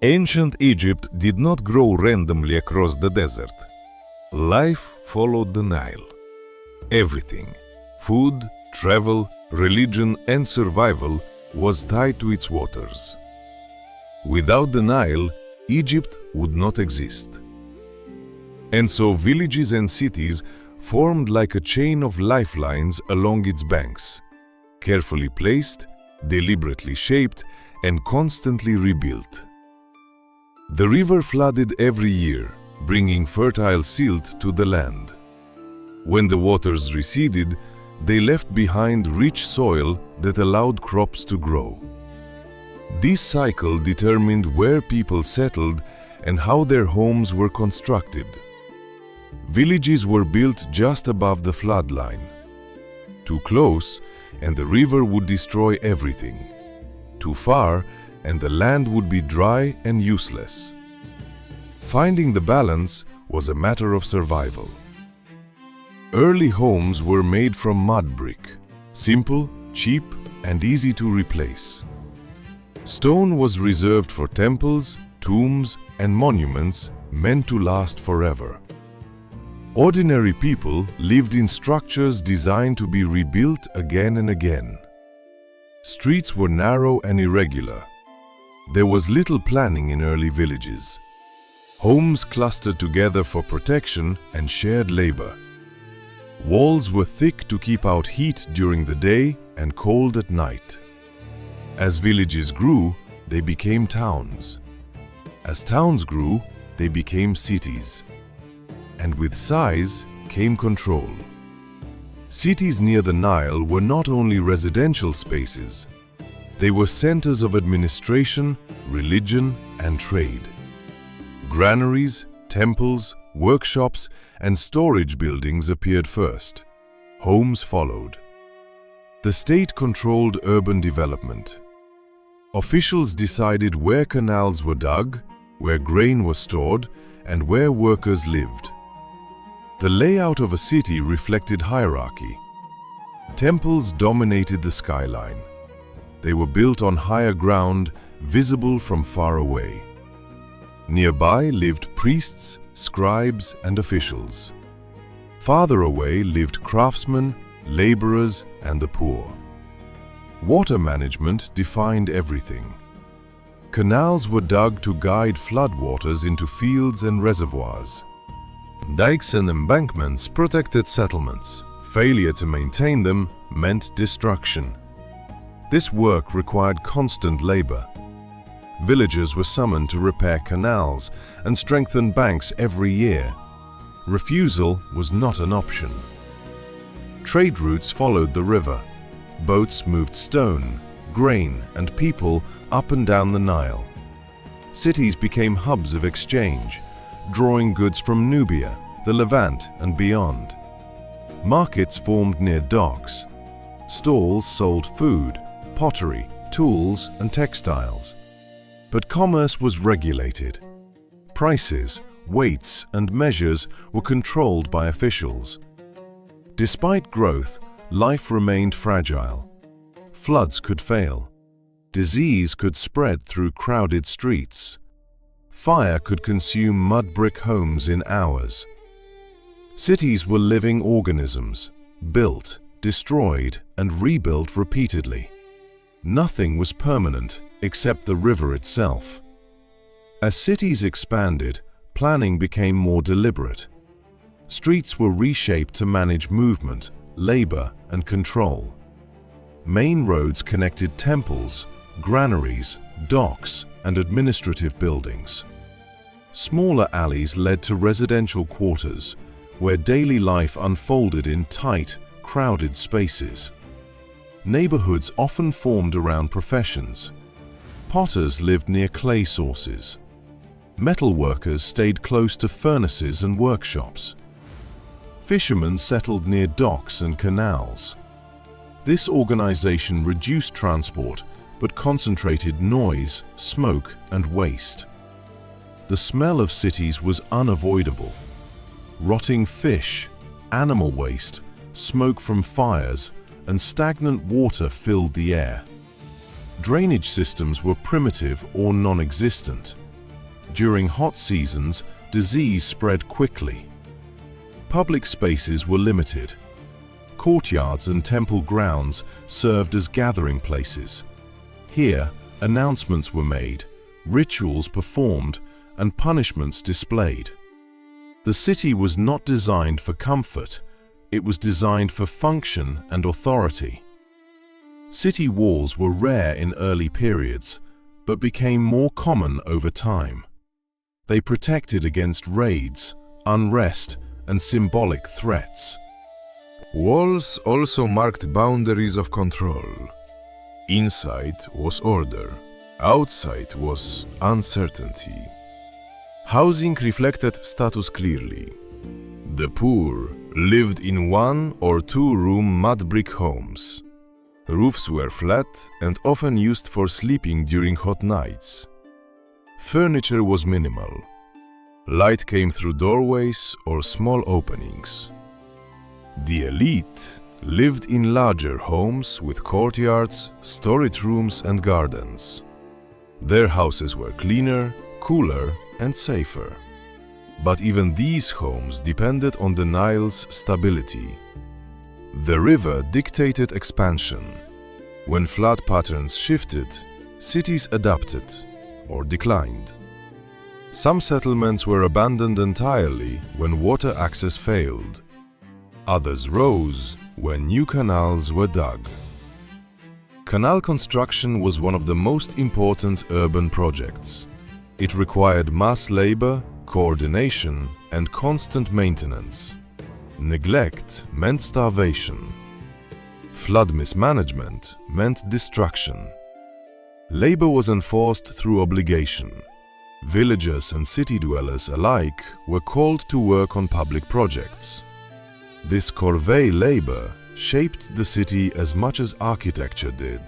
Ancient Egypt did not grow randomly across the desert. Life followed the Nile. Everything – food, travel, religion, and survival – was tied to its waters. Without the Nile, Egypt would not exist. And so villages and cities formed like a chain of lifelines along its banks, carefully placed, deliberately shaped, and constantly rebuilt. The river flooded every year, bringing fertile silt to the land. When the waters receded, they left behind rich soil that allowed crops to grow. This cycle determined where people settled and how their homes were constructed. Villages were built just above the flood line. Too close, and the river would destroy everything. Too far, and the land would be dry and useless. Finding the balance was a matter of survival. Early homes were made from mud brick, simple, cheap, and easy to replace. Stone was reserved for temples, tombs, and monuments meant to last forever. Ordinary people lived in structures designed to be rebuilt again and again. Streets were narrow and irregular. There was little planning in early villages. Homes clustered together for protection and shared labor. Walls were thick to keep out heat during the day and cold at night. As villages grew, they became towns. As towns grew, they became cities. And with size came control. Cities near the Nile were not only residential spaces. They were centers of administration, religion, and trade. Granaries, temples, workshops, and storage buildings appeared first. Homes followed. The state controlled urban development. Officials decided where canals were dug, where grain was stored, and where workers lived. The layout of a city reflected hierarchy. Temples dominated the skyline. They were built on higher ground, visible from far away. Nearby lived priests, scribes, and officials. Farther away lived craftsmen, laborers, and the poor. Water management defined everything. Canals were dug to guide floodwaters into fields and reservoirs. Dikes and embankments protected settlements. Failure to maintain them meant destruction. This work required constant labor. Villagers were summoned to repair canals and strengthen banks every year. Refusal was not an option. Trade routes followed the river. Boats moved stone, grain, and people up and down the Nile. Cities became hubs of exchange, drawing goods from Nubia, the Levant, and beyond. Markets formed near docks. Stalls sold food, pottery, tools, and textiles. But commerce was regulated. Prices, weights, and measures were controlled by officials. Despite growth, life remained fragile. Floods could fail. Disease could spread through crowded streets. Fire could consume mud brick homes in hours. Cities were living organisms, built, destroyed, and rebuilt repeatedly. Nothing was permanent except the river itself. As cities expanded, planning became more deliberate. Streets were reshaped to manage movement, labor, and control. Main roads connected temples, granaries, docks, and administrative buildings. Smaller alleys led to residential quarters, where daily life unfolded in tight, crowded spaces. Neighborhoods often formed around professions. Potters lived near clay sources. Metal workers stayed close to furnaces and workshops. Fishermen settled near docks and canals. This organization reduced transport but concentrated noise, smoke, and waste. The smell of cities was unavoidable. Rotting fish, animal waste, smoke from fires, and stagnant water filled the air. Drainage systems were primitive or non-existent. During hot seasons, disease spread quickly. Public spaces were limited. Courtyards and temple grounds served as gathering places. Here, announcements were made, rituals performed, and punishments displayed. The city was not designed for comfort, it was designed for function and authority. City walls were rare in early periods, but became more common over time. They protected against raids, unrest, and symbolic threats. Walls also marked boundaries of control. Inside was order, outside was uncertainty. Housing reflected status clearly. The poor lived in one- or two-room mud brick homes. Roofs were flat and often used for sleeping during hot nights. Furniture was minimal. Light came through doorways or small openings. The elite lived in larger homes with courtyards, storage rooms, and gardens. Their houses were cleaner, cooler, and safer. But even these homes depended on the Nile's stability. The river dictated expansion. When flood patterns shifted, cities adapted or declined. Some settlements were abandoned entirely when water access failed. Others rose when new canals were dug. Canal construction was one of the most important urban projects. It required mass labor, coordination, and constant maintenance. Neglect meant starvation. Flood mismanagement meant destruction. Labor was enforced through obligation. Villagers and city dwellers alike were called to work on public projects. This corvée labor shaped the city as much as architecture did.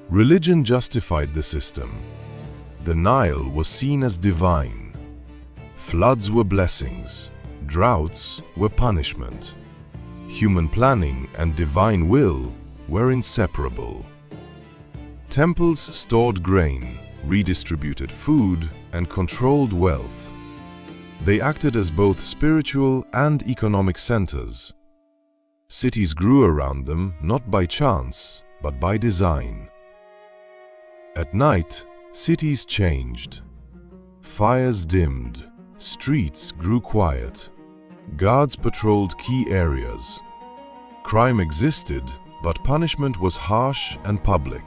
Religion justified the system. The Nile was seen as divine. Floods were blessings, droughts were punishment. Human planning and divine will were inseparable. Temples stored grain, redistributed food, and controlled wealth. They acted as both spiritual and economic centers. Cities grew around them not by chance, but by design. At night, cities changed. Fires dimmed, streets grew quiet. Guards patrolled key areas. Crime existed, but punishment was harsh and public.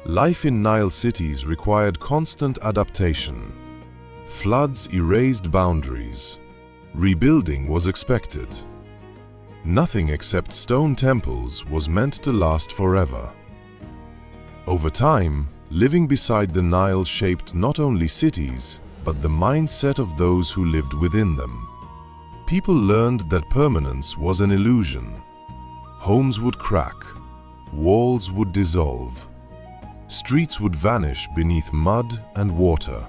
Life in Nile cities required constant adaptation. Floods erased boundaries. Rebuilding was expected. Nothing except stone temples was meant to last forever. Over time, living beside the Nile shaped not only cities, but the mindset of those who lived within them. People learned that permanence was an illusion. Homes would crack, walls would dissolve. Streets would vanish beneath mud and water.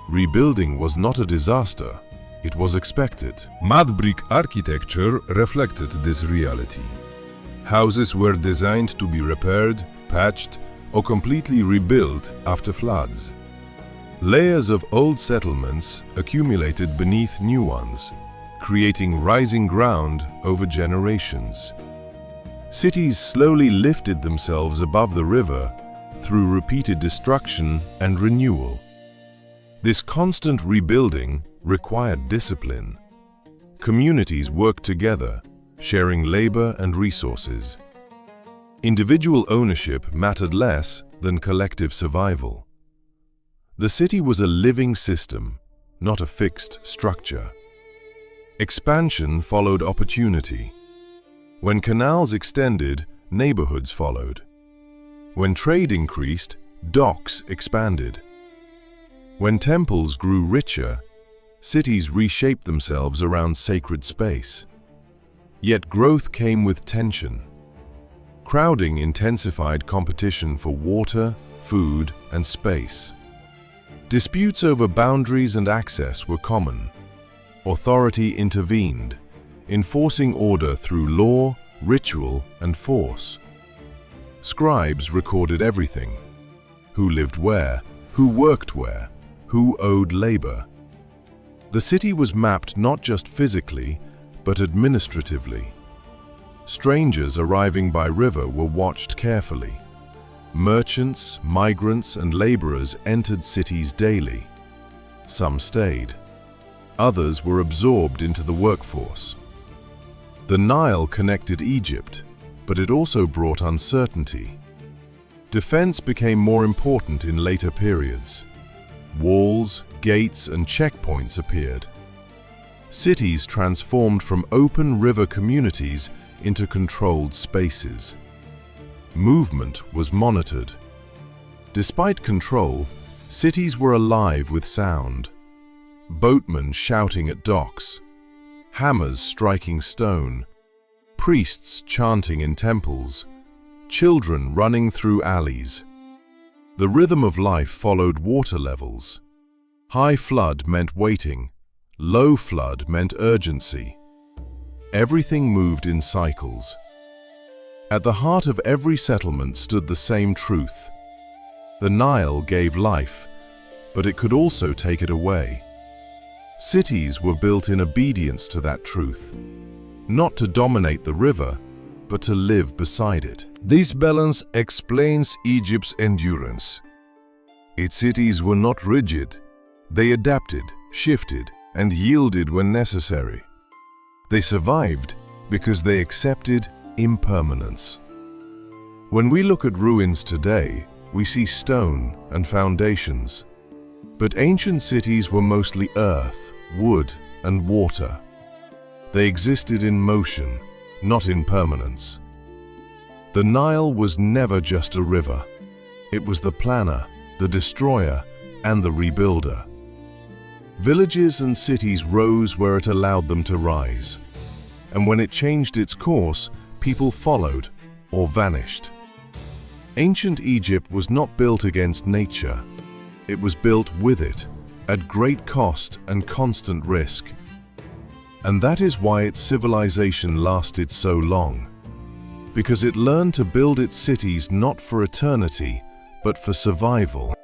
Rebuilding was not a disaster, it was expected. Mud brick architecture reflected this reality. Houses were designed to be repaired, patched, or completely rebuilt after floods. Layers of old settlements accumulated beneath new ones, creating rising ground over generations. Cities slowly lifted themselves above the river through repeated destruction and renewal. This constant rebuilding required discipline. Communities worked together, sharing labor and resources. Individual ownership mattered less than collective survival. The city was a living system, not a fixed structure. Expansion followed opportunity. When canals extended, neighborhoods followed. When trade increased, docks expanded. When temples grew richer, cities reshaped themselves around sacred space. Yet growth came with tension. Crowding intensified competition for water, food, and space. Disputes over boundaries and access were common. Authority intervened, enforcing order through law, ritual, and force. Scribes recorded everything: who lived where, who worked where, who owed labor. The city was mapped not just physically, but administratively. Strangers arriving by river were watched carefully. Merchants, migrants, and laborers entered cities daily. Some stayed. Others were absorbed into the workforce. The Nile connected Egypt, but it also brought uncertainty. Defense became more important in later periods. Walls, gates, and checkpoints appeared. Cities transformed from open river communities into controlled spaces. Movement was monitored. Despite control, cities were alive with sound. Boatmen shouting at docks, hammers striking stone, priests chanting in temples, children running through alleys. The rhythm of life followed water levels. High flood meant waiting, low flood meant urgency. Everything moved in cycles. At the heart of every settlement stood the same truth. The Nile gave life, but it could also take it away. Cities were built in obedience to that truth, not to dominate the river, but to live beside it. This balance explains Egypt's endurance. Its cities were not rigid. They adapted, shifted, and yielded when necessary. They survived because they accepted impermanence. When we look at ruins today, we see stone and foundations. But ancient cities were mostly earth, wood, and water. They existed in motion, not in permanence. The Nile was never just a river. It was the planner, the destroyer, and the rebuilder. Villages and cities rose where it allowed them to rise. And when it changed its course, people followed or vanished. Ancient Egypt was not built against nature. It was built with it, at great cost and constant risk. And that is why its civilization lasted so long. Because it learned to build its cities not for eternity, but for survival.